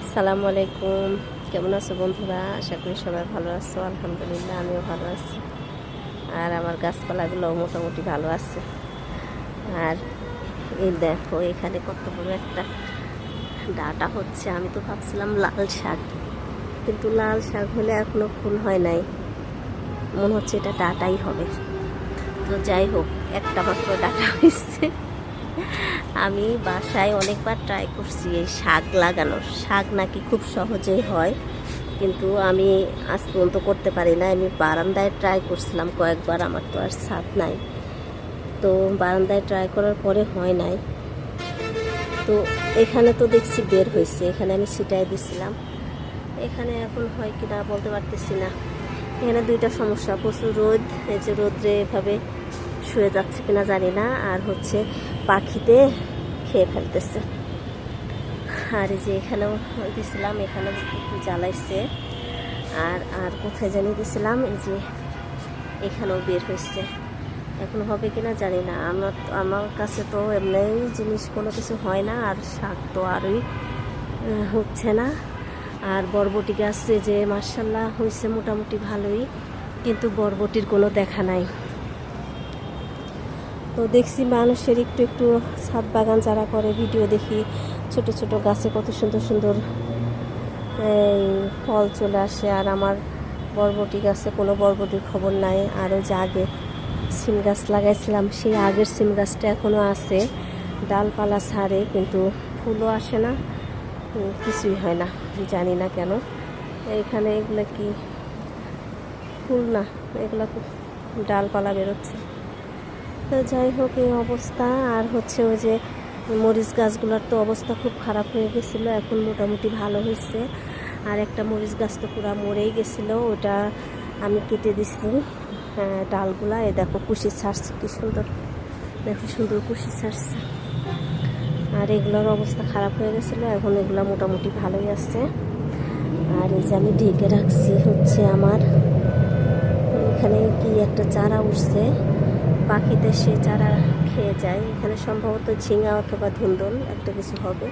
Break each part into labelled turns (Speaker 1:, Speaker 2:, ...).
Speaker 1: আসসালামু আলাইকুম। কেমন আছো বন্ধুরা? আশা করি সবাই ভালো আছো। আলহামদুলিল্লাহ আমিও ভালো আছি। আর আমার গাছপালাগুলোও মোটামুটি ভালো আছে। আর এই দেখো এখানে কত বড় একটা ডাঁটা হচ্ছে। আমি তো ভাবছিলাম লাল শাক, কিন্তু লাল শাক হলে এখনো ফুল হয় নাই, মনে হচ্ছে এটা ডাঁটাই হবে। তো যাই হোক, একটা মাত্র ডাঁটা হয়েছে। আমি বাসায় অনেকবার ট্রাই করছি এই শাক লাগানোর। শাক নাকি খুব সহজেই হয়, কিন্তু আমি আজ পর্যন্ত করতে পারি না। আমি বারান্দায় ট্রাই করছিলাম কয়েকবার, আমার তো আর ছাদ নাই, তো বারান্দায় ট্রাই করার পরে হয় নাই। তো এখানে তো দেখছি বের হয়েছে, এখানে আমি ছিটাই দিছিলাম। এখানে এখন হয় কি না বলতে পারতেছি না। এখানে দুইটা সমস্যা, প্রচুর রোদ, এই যে রোদ্রে এভাবে শুয়ে যাচ্ছে কিনা জানি না, আর হচ্ছে পাখিতে খেয়ে ফেলতেছে। আর এই যে এখানেও দিছিলাম, এখানে একটু জ্বালাইছে। আর আর কোথায় জানিয়ে দিছিলাম, এই যে এখানেও বের হয়েছে। এখন হবে কিনা জানি না। আমার কাছে তো এমনি জিনিস কোনো কিছু হয় না, আর শাক তো আরই হচ্ছে না। আর বরবটি গাছে যে মাশাআল্লাহ হয়েছে মোটামুটি ভালোই, কিন্তু বরবটির কোনো দেখা নাই। তো দেখছি মানুষের একটু একটু ছাদ বাগান যারা করে, ভিডিও দেখি ছোট ছোট গাছে কত সুন্দর সুন্দর ফল চলে আসে। আর আমার বরবটি গাছে কোনো বরবটির খবর নাই। আরও যে আগে সিম গাছ লাগাইছিলাম, সেই আগের সিম গাছটা এখনও আছে, ডালপালা ছাড়ে, কিন্তু ফুলও আসে না, কিছুই হয় না, জানি না কেন। এখানে এগুলো কি ফুল না, এগুলো ডালপালা বেরোচ্ছে। তো যাই হোক, এই অবস্থা। আর হচ্ছে ওই যে মরিচ গাছগুলোর তো অবস্থা খুব খারাপ হয়ে গেছিলো, এখন মোটামুটি ভালো হয়েছে। আর একটা মরিচ গাছ তো পুরো মরেই গেছিলো, ওটা আমি কেটে দিছি ডালগুলা। এ দেখো কুশি ছাড়ছে, কি সুন্দর, দেখো সুন্দর কুশি ছাড়ছে। আর এগুলোর অবস্থা খারাপ হয়ে গেছিলো, এখন এগুলো মোটামুটি ভালোই আছে। আর এই যে আমি ঢেকে রাখছি হচ্ছে আমার এখানে কি একটা চারা উঠছে, পাখিতে সে চারা খেয়ে যায়। এখানে সম্ভবত ঝিঙা অথবা ধুন্দল একটা কিছু হবে,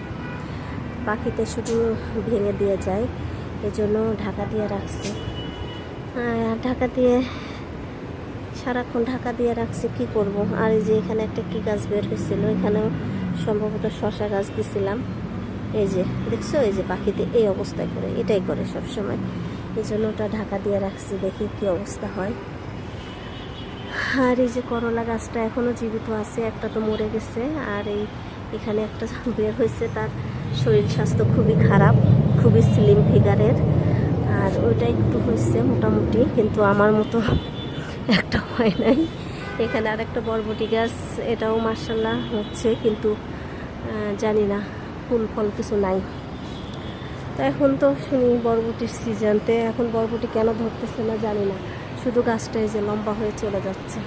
Speaker 1: পাখিতে শুধু ভেঙে দিয়ে যায়, এজন্য ঢাকা দিয়ে রাখছি। ঢাকা দিয়ে সারাক্ষণ ঢাকা দিয়ে রাখছি, কি করব। আর এই যে এখানে একটা কি গাছ বের হয়েছিল, এখানেও সম্ভবত শশা গাছ দিছিলাম। এই যে দেখছো, এই যে পাখিতে এই অবস্থায় করে, এটাই করে সবসময়, এই জন্য ওটা ঢাকা দিয়ে রাখছি, দেখি কি অবস্থা হয়। আর এই যে করলা গাছটা এখনও জীবিত আছে, একটা তো মরে গেছে। আর এখানে একটা বের হয়েছে, তার শরীর স্বাস্থ্য খুবই খারাপ, খুবই স্লিম ফিগারের। আর ওইটা একটু হয়েছে মোটামুটি, কিন্তু আমার মতো একটা হয় নাই। এখানে আর একটা বরবটি গাছ, এটাও মাশাআল্লাহ হচ্ছে, কিন্তু জানি না ফুল ফল কিছু নাই। তো এখন তো শুনি বরবটির সিজনতে, এখন বরবটি কেন ধরতেছে না জানি না, শুধু গাছটা এই যে লম্বা হয়ে চলে যাচ্ছে।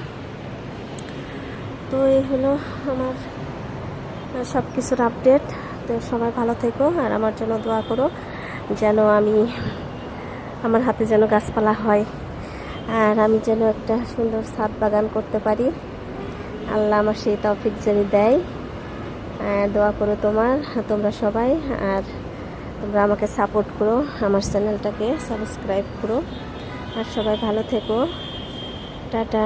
Speaker 1: তো এই হলো আমার সব কিছুর আপডেট। তো সবাই ভালো থেকো, আর আমার জন্য দোয়া করো, যেন আমার হাতে যেন গাছপালা হয়, আর আমি যেন একটা সুন্দর ছাদ বাগান করতে পারি। আল্লাহ আমার সেই তৌফিক যেন দেয়। দোয়া করো তোমরা সবাই, আর তোমরা আমাকে সাপোর্ট করো, আমার চ্যানেলটাকে সাবস্ক্রাইব করো। আর সবাই ভালো থেকো, টাটা।